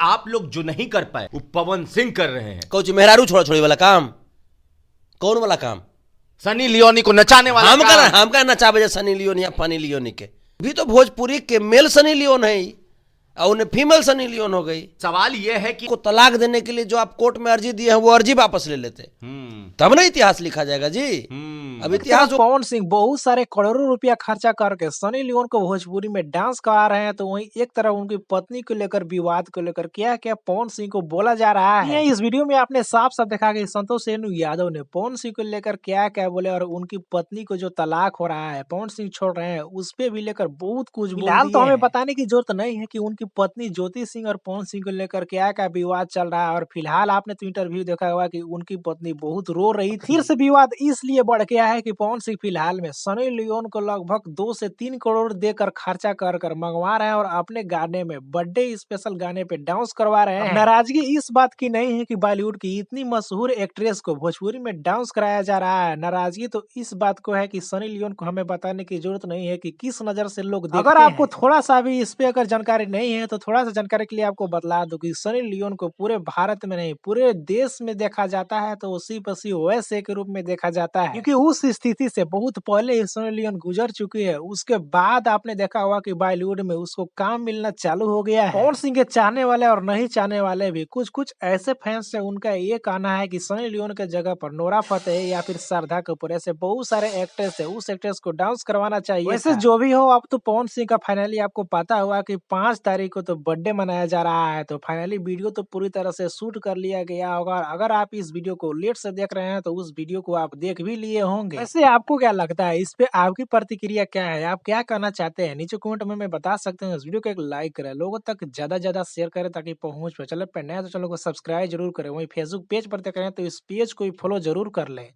आप लोग जो नहीं कर पाए वो पवन सिंह कर रहे हैं। कौच मेहरारू छोड़ा छोड़ी वाला काम, कौन वाला काम? सनी लियोनी को नचाने वाला हम का नचा बजे सनी लियोन या फनी लियोनी के भी तो भोजपुरी के मेल सनी लियोन है और उन्हें फीमेल सनी लियोन हो गई। सवाल यह है कि को तलाक देने के लिए जो आप कोर्ट में अर्जी दिए हैं वो अर्जी वापस ले लेते, तब ना इतिहास लिखा जाएगा जी। अब इतिहास पवन सिंह बहुत सारे करोड़ों रुपया खर्चा करके सनी लियोन को भोजपुरी में डांस करा रहे हैं, तो वहीं एक तरफ उनकी पत्नी को लेकर विवाद को लेकर क्या क्या पवन सिंह को बोला जा रहा है। इस वीडियो में आपने साफ साफ देखा कि संतोष रेणु यादव ने पवन सिंह को लेकर क्या क्या बोले और उनकी पत्नी को जो तलाक हो रहा है पवन सिंह छोड़ रहे हैं उस पे भी लेकर बहुत कुछ फिलहाल तो हमें बताने की जरूरत नहीं है कि उनकी पत्नी ज्योति सिंह और पवन सिंह को लेकर क्या क्या विवाद चल रहा है। और फिलहाल आपने तो इंटरव्यू देखा होगा कि उनकी पत्नी बहुत रो रही थी। फिर से विवाद इसलिए बढ़ गया है कि पवन सिंह फिलहाल में सनी लियोन को लगभग 2 से 3 करोड़ देकर खर्चा कर मंगवा रहे हैं और अपने गाने में बर्थडे स्पेशल गाने पे डांस करवा रहे हैं। नाराजगी इस बात की नहीं है कि बॉलीवुड की इतनी मशहूर एक्ट्रेस को भोजपुरी में डांस कराया जा रहा है, नाराजगी तो इस बात को है कि सनी लियोन को हमें बताने की जरूरत नहीं है कि किस नजर से लोग देखते हैं। अगर आपको थोड़ा सा भी इस पे अगर जानकारी नहीं है तो थोड़ा सा जानकारी के लिए आपको बतला दूं कि सनी लियोन को पूरे भारत में नहीं पूरे देश में देखा जाता है तो उसी पसी वैसे के रूप में देखा जाता है, क्योंकि उस स्थिति से बहुत पहले सनी लियोन गुजर चुकी है। उसके बाद आपने देखा होगा कि बॉलीवुड में उसको काम मिलना चालू हो गया है। पवन सिंह के चाहने वाले और नहीं चाहने वाले भी कुछ कुछ ऐसे फैंस है उनका ये कहना है कि सनी लियोन के जगह पर नोरा फतेही या फिर श्रद्धा कपूर ऐसे बहुत सारे एक्ट्रेस है उस एक्ट्रेस को डांस करवाना चाहिए। वैसे जो भी हो अब तो पवन सिंह का फाइनली आपको पता हुआ कि 5 तारीख को तो बर्थडे मनाया जा रहा है, तो फाइनली वीडियो तो पूरी तरह से शूट कर लिया गया होगा। अगर आप इस वीडियो को लेट से देख रहे हैं तो उस वीडियो को आप देख भी लिए होंगे। वैसे आपको क्या लगता है, इस पे आपकी प्रतिक्रिया क्या है, आप क्या कहना चाहते हैं नीचे कमेंट में बता सकते हैं। इस वीडियो को एक लाइक करें, लोगों तक ज्यादा शेयर करें ताकि पहुंच पाए। चैनल पर नया तो चैनल को सब्सक्राइब जरूर करें, वहीं फेसबुक पेज पर देख रहे हैं तो इस पेज को फॉलो जरूर कर लें।